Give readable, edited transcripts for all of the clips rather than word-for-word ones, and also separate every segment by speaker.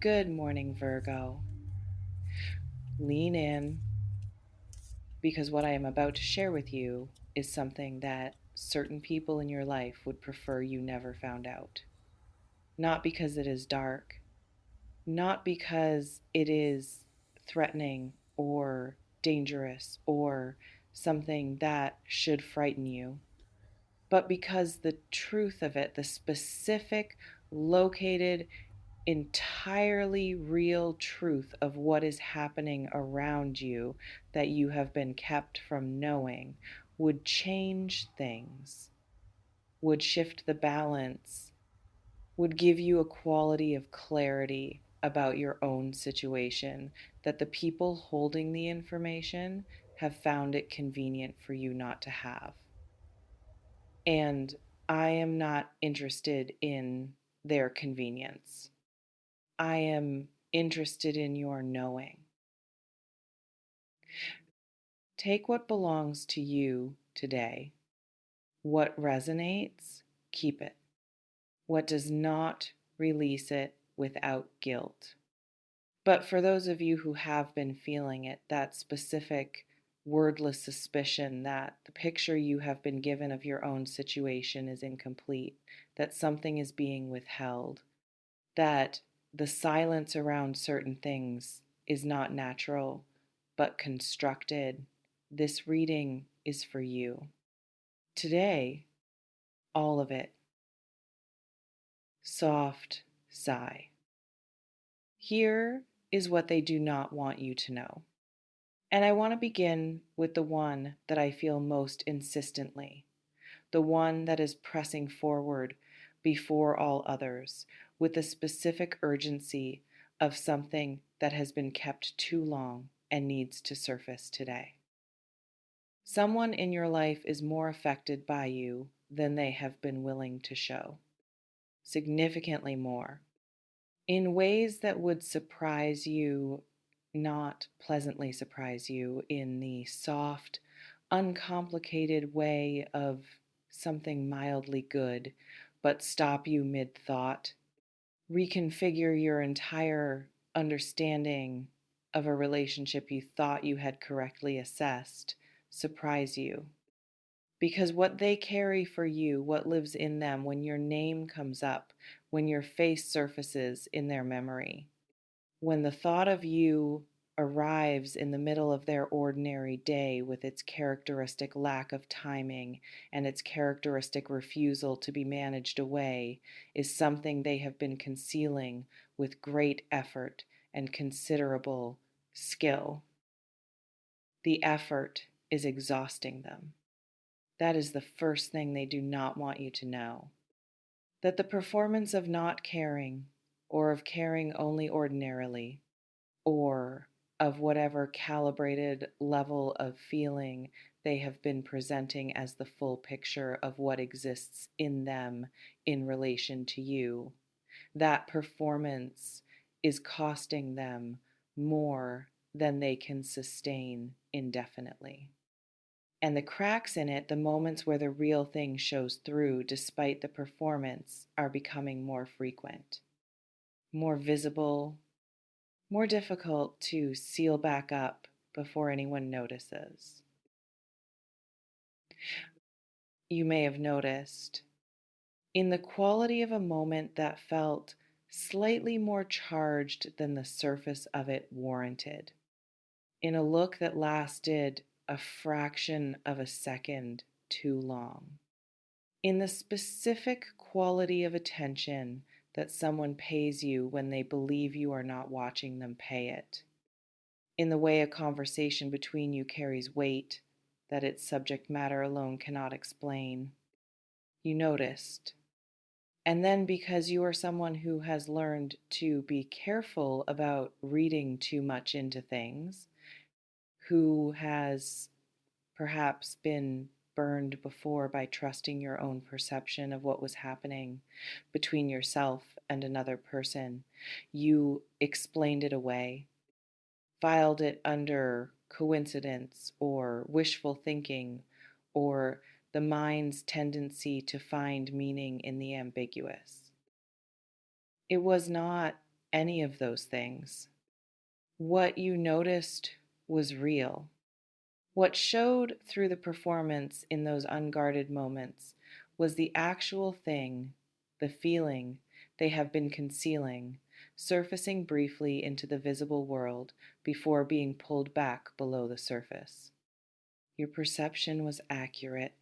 Speaker 1: Good morning, Virgo. Lean in because what I am about to share with you is something that certain people in your life would prefer you never found out. Not because it is dark, not because it is threatening or dangerous or something that should frighten you, but because the truth of it, the specific, located, entirely real truth of what is happening around you that you have been kept from knowing would change things, would shift the balance, would give you a quality of clarity about your own situation that the people holding the information have found it convenient for you not to have. And I am not interested in their convenience. I am interested in your knowing. Take what belongs to you today. What resonates, keep it. What does not, release it without guilt. But for those of you who have been feeling it, that specific wordless suspicion that the picture you have been given of your own situation is incomplete, that something is being withheld, that the silence around certain things is not natural but constructed, this reading is for you. Today, all of it. Soft sigh. Here is what they do not want you to know. And I want to begin with the one that I feel most insistently, the one that is pressing forward before all others with the specific urgency of something that has been kept too long and needs to surface today. Someone in your life is more affected by you than they have been willing to show, significantly more, in ways that would surprise you, not pleasantly surprise you, in the soft, uncomplicated way of something mildly good, but stop you mid thought, reconfigure your entire understanding of a relationship you thought you had correctly assessed, surprise you. Because what they carry for you, what lives in them when your name comes up, when your face surfaces in their memory, when the thought of you arrives in the middle of their ordinary day with its characteristic lack of timing and its characteristic refusal to be managed away, is something they have been concealing with great effort and considerable skill. The effort is exhausting them. That is the first thing they do not want you to know. That the performance of not caring, or of caring only ordinarily, or of whatever calibrated level of feeling they have been presenting as the full picture of what exists in them in relation to you, that performance is costing them more than they can sustain indefinitely. And the cracks in it, the moments where the real thing shows through despite the performance, are becoming more frequent, more visible, more difficult to seal back up before anyone notices. You may have noticed in the quality of a moment that felt slightly more charged than the surface of it warranted, in a look that lasted a fraction of a second too long, in the specific quality of attention that someone pays you when they believe you are not watching them pay it, in the way a conversation between you carries weight that its subject matter alone cannot explain. You noticed. And then, because you are someone who has learned to be careful about reading too much into things, who has perhaps been burned before by trusting your own perception of what was happening between yourself and another person, you explained it away, filed it under coincidence or wishful thinking or the mind's tendency to find meaning in the ambiguous. It was not any of those things. What you noticed was real. What showed through the performance in those unguarded moments was the actual thing, the feeling they have been concealing, surfacing briefly into the visible world before being pulled back below the surface. Your perception was accurate.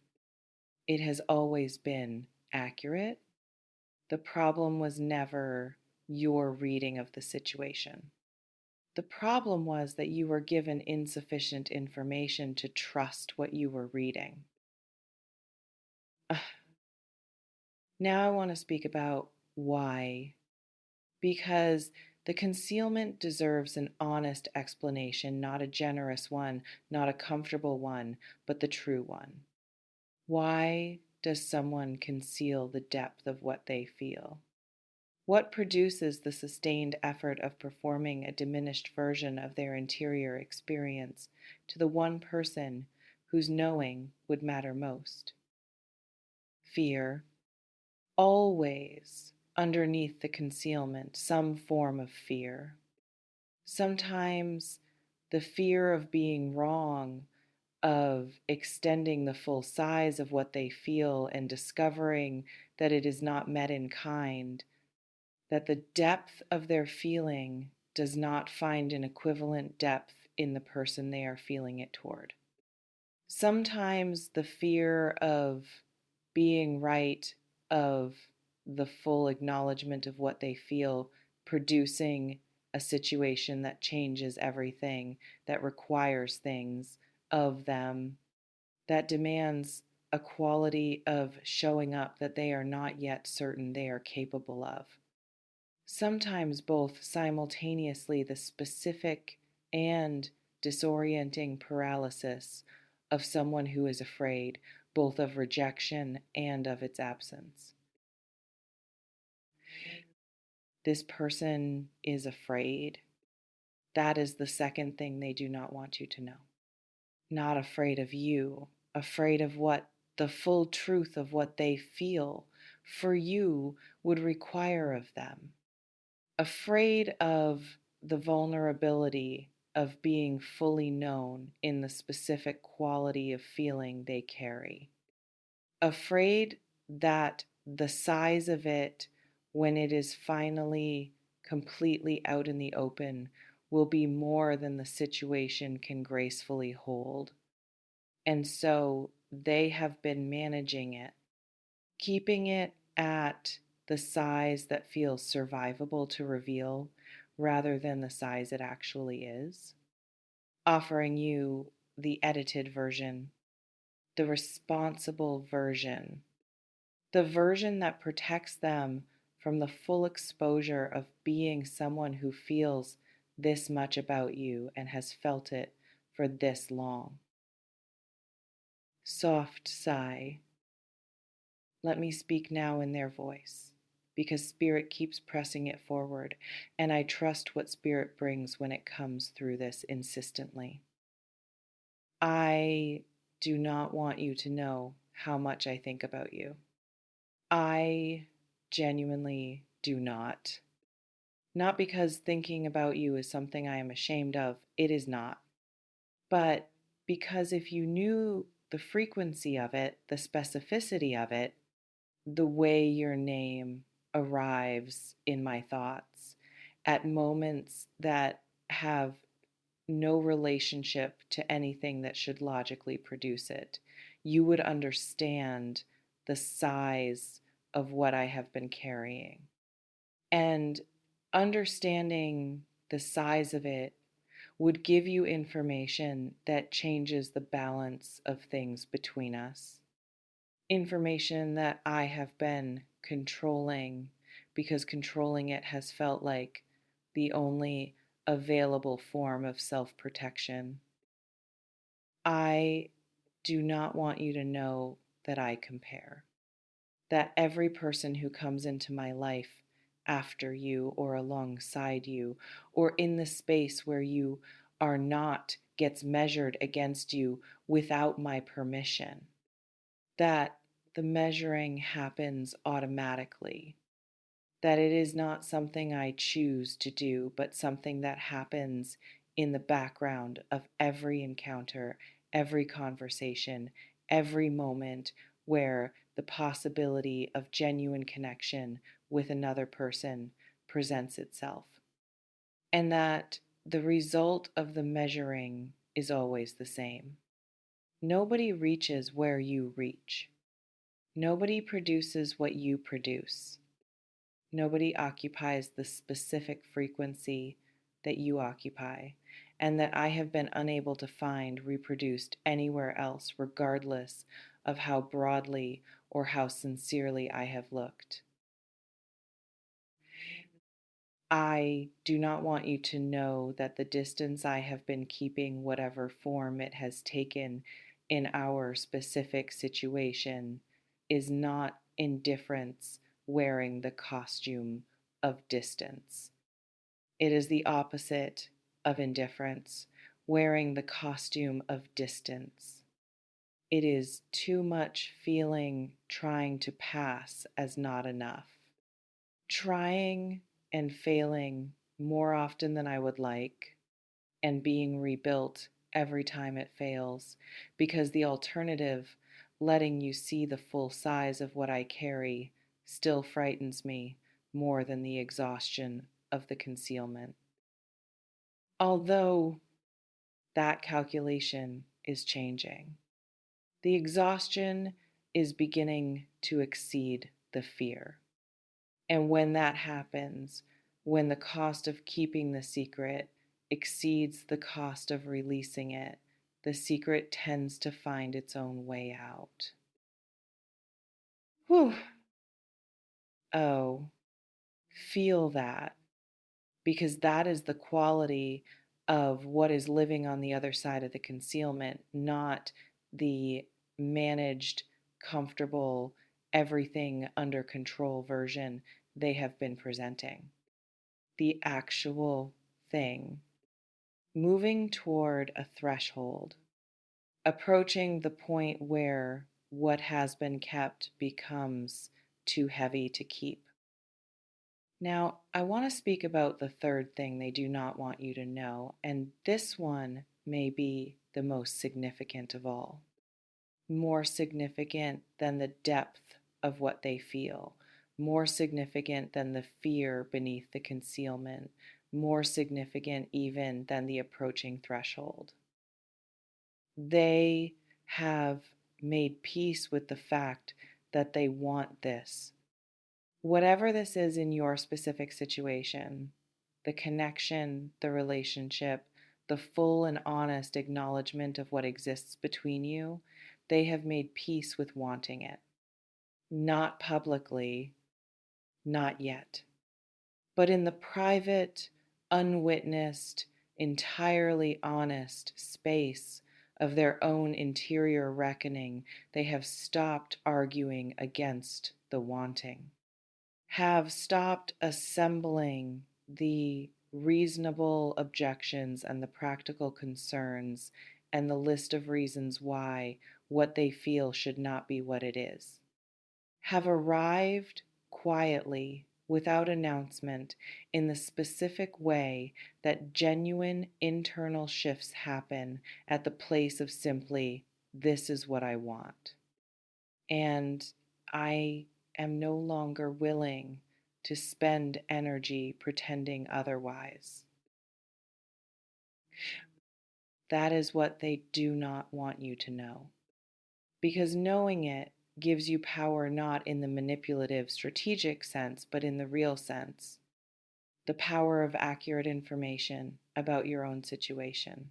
Speaker 1: It has always been accurate. The problem was never your reading of the situation. The problem was that you were given insufficient information to trust what you were reading. Now I want to speak about why. Because the concealment deserves an honest explanation, not a generous one, not a comfortable one, but the true one. Why does someone conceal the depth of what they feel? What produces the sustained effort of performing a diminished version of their interior experience to the one person whose knowing would matter most? Fear. Always underneath the concealment, some form of fear. Sometimes the fear of being wrong, of extending the full size of what they feel and discovering that it is not met in kind, that the depth of their feeling does not find an equivalent depth in the person they are feeling it toward. Sometimes the fear of being right, of the full acknowledgement of what they feel, producing a situation that changes everything, that requires things of them, that demands a quality of showing up that they are not yet certain they are capable of. Sometimes both simultaneously, the specific and disorienting paralysis of someone who is afraid, both of rejection and of its absence. This person is afraid. That is the second thing they do not want you to know. Not afraid of you, afraid of what the full truth of what they feel for you would require of them. Afraid of the vulnerability of being fully known in the specific quality of feeling they carry. Afraid that the size of it, when it is finally completely out in the open, will be more than the situation can gracefully hold. And so they have been managing it, keeping it at the size that feels survivable to reveal rather than the size it actually is, offering you the edited version, the responsible version, the version that protects them from the full exposure of being someone who feels this much about you and has felt it for this long. Soft sigh. Let me speak now in their voice, because Spirit keeps pressing it forward, and I trust what Spirit brings when it comes through this insistently. I do not want you to know how much I think about you. I genuinely do not. Not because thinking about you is something I am ashamed of, it is not. But because if you knew the frequency of it, the specificity of it, the way your name arrives in my thoughts at moments that have no relationship to anything that should logically produce it, you would understand the size of what I have been carrying. And understanding the size of it would give you information that changes the balance of things between us. Information that I have been controlling because controlling it has felt like the only available form of self protection. I do not want you to know that I compare, that every person who comes into my life after you or alongside you or in the space where you are not gets measured against you without my permission, that the measuring happens automatically, that it is not something I choose to do, but something that happens in the background of every encounter, every conversation, every moment where the possibility of genuine connection with another person presents itself. And that the result of the measuring is always the same. Nobody reaches where you reach. Nobody produces what you produce. Nobody occupies the specific frequency that you occupy, and that I have been unable to find reproduced anywhere else, regardless of how broadly or how sincerely I have looked. I do not want you to know that the distance I have been keeping, whatever form it has taken in our specific situation, is not indifference wearing the costume of distance. It is the opposite of indifference, wearing the costume of distance. It is too much feeling trying to pass as not enough. Trying and failing more often than I would like, and being rebuilt every time it fails, because the alternative, letting you see the full size of what I carry, still frightens me more than the exhaustion of the concealment. Although that calculation is changing, the exhaustion is beginning to exceed the fear. And when that happens, when the cost of keeping the secret exceeds the cost of releasing it, the secret tends to find its own way out. Whew. Oh, feel that, because that is the quality of what is living on the other side of the concealment, not the managed, comfortable, everything under control version they have been presenting. The actual thing, moving toward a threshold, approaching the point where what has been kept becomes too heavy to keep. Now, I want to speak about the third thing they do not want you to know, and this one may be the most significant of all, more significant than the depth of what they feel, more significant than the fear beneath the concealment, more significant even than the approaching threshold. They have made peace with the fact that they want this. Whatever this is in your specific situation, the connection, the relationship, the full and honest acknowledgement of what exists between you, they have made peace with wanting it. Not publicly, not yet, but in the private, unwitnessed, entirely honest space of their own interior reckoning, they have stopped arguing against the wanting, have stopped assembling the reasonable objections and the practical concerns and the list of reasons why what they feel should not be what it is, have arrived quietly without announcement in the specific way that genuine internal shifts happen at the place of simply, this is what I want. And I am no longer willing to spend energy pretending otherwise. That is what they do not want you to know. Because knowing it gives you power not in the manipulative, strategic sense, but in the real sense. The power of accurate information about your own situation.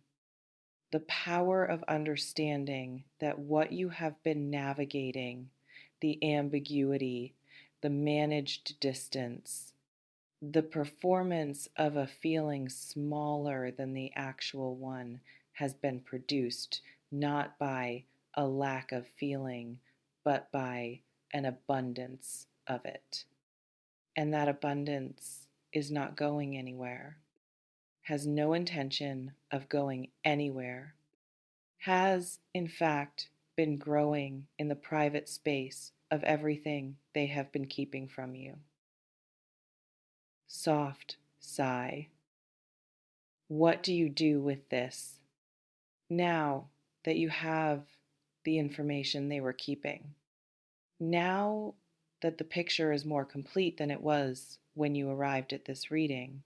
Speaker 1: The power of understanding that what you have been navigating, the ambiguity, the managed distance, the performance of a feeling smaller than the actual one has been produced not by a lack of feeling, but by an abundance of it. And that abundance is not going anywhere, has no intention of going anywhere, has, in fact, been growing in the private space of everything they have been keeping from you. soft sigh. What do you do with this now that you have the information they were keeping? Now that the picture is more complete than it was when you arrived at this reading,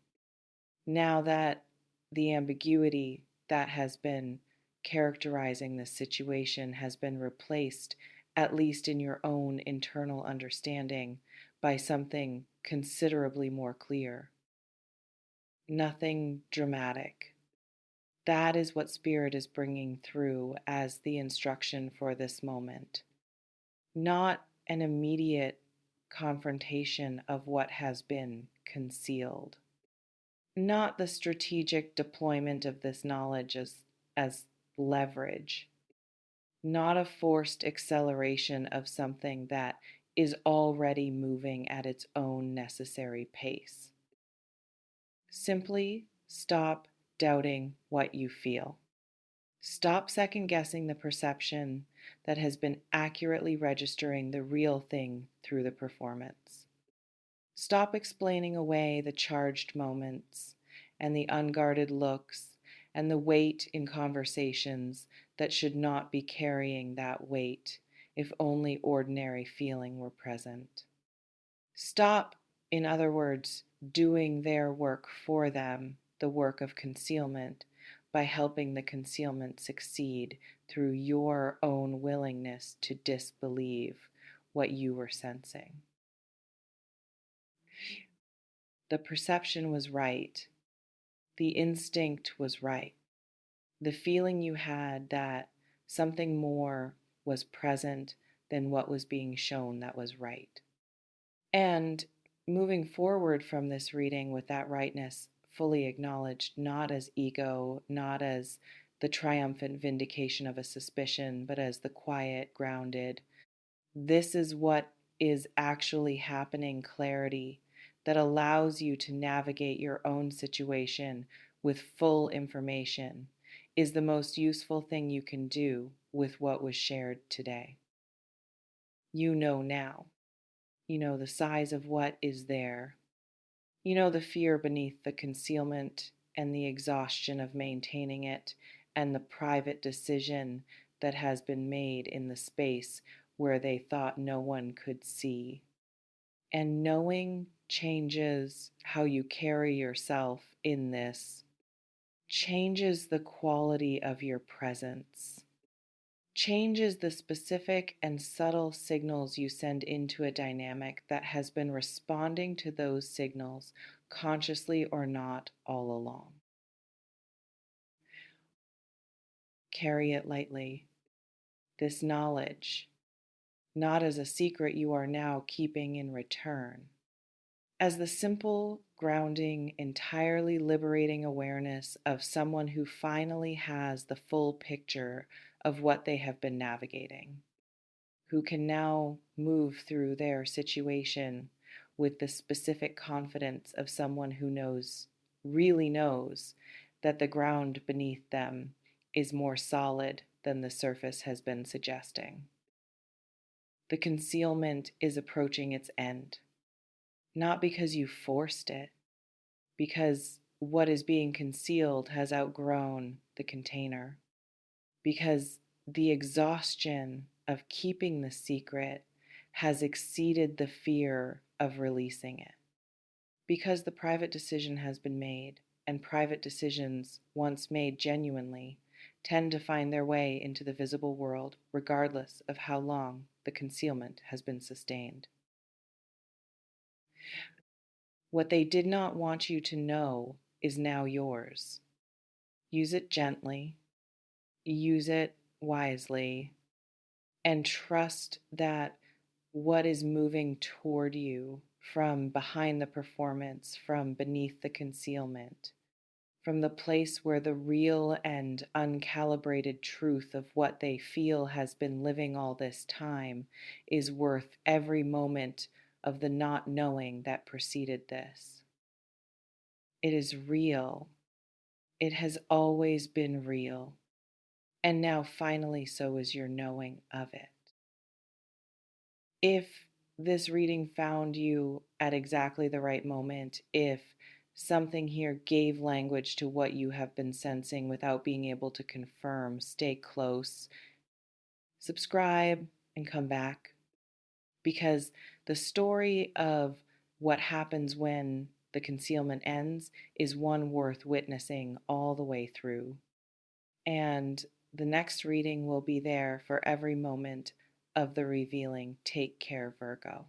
Speaker 1: now that the ambiguity that has been characterizing this situation has been replaced, at least in your own internal understanding, by something considerably more clear. Nothing dramatic. That is what Spirit is bringing through as the instruction for this moment. Not an immediate confrontation of what has been concealed. Not the strategic deployment of this knowledge as leverage. Not a forced acceleration of something that is already moving at its own necessary pace. Simply stop doubting what you feel. Stop second guessing the perception that has been accurately registering the real thing through the performance. Stop explaining away the charged moments and the unguarded looks and the weight in conversations that should not be carrying that weight if only ordinary feeling were present. Stop, in other words, doing their work for them, the work of concealment, by helping the concealment succeed through your own willingness to disbelieve what you were sensing. The perception was right. The instinct was right. The feeling you had that something more was present than what was being shown that was right. And moving forward from this reading with that rightness fully acknowledged, not as ego, not as the triumphant vindication of a suspicion, but as the quiet, grounded, this is what is actually happening clarity that allows you to navigate your own situation with full information, is the most useful thing you can do with what was shared today. You know now. You know the size of what is there. You know the fear beneath the concealment and the exhaustion of maintaining it and the private decision that has been made in the space where they thought no one could see. And knowing changes how you carry yourself in this, changes the quality of your presence, changes the specific and subtle signals you send into a dynamic that has been responding to those signals, consciously or not, all along. Carry it lightly. This knowledge, not as a secret you are now keeping in return, as the simple, grounding, entirely liberating awareness of someone who finally has the full picture of what they have been navigating, who can now move through their situation with the specific confidence of someone who knows, really knows, that the ground beneath them is more solid than the surface has been suggesting. The concealment is approaching its end, not because you forced it, because what is being concealed has outgrown the container, because the exhaustion of keeping the secret has exceeded the fear of releasing it, because the private decision has been made, and private decisions, once made genuinely, tend to find their way into the visible world regardless of how long the concealment has been sustained. What they did not want you to know is now yours. Use it gently, use it wisely, and trust that what is moving toward you from behind the performance, from beneath the concealment, from the place where the real and uncalibrated truth of what they feel has been living all this time is worth every moment of the not knowing that preceded this. It is real. It has always been real. And now finally so is your knowing of it. If this reading found you at exactly the right moment, if something here gave language to what you have been sensing without being able to confirm, stay close, subscribe, and come back, because the story of what happens when the concealment ends is one worth witnessing all the way through. And the next reading will be there for every moment of the revealing. Take care, Virgo.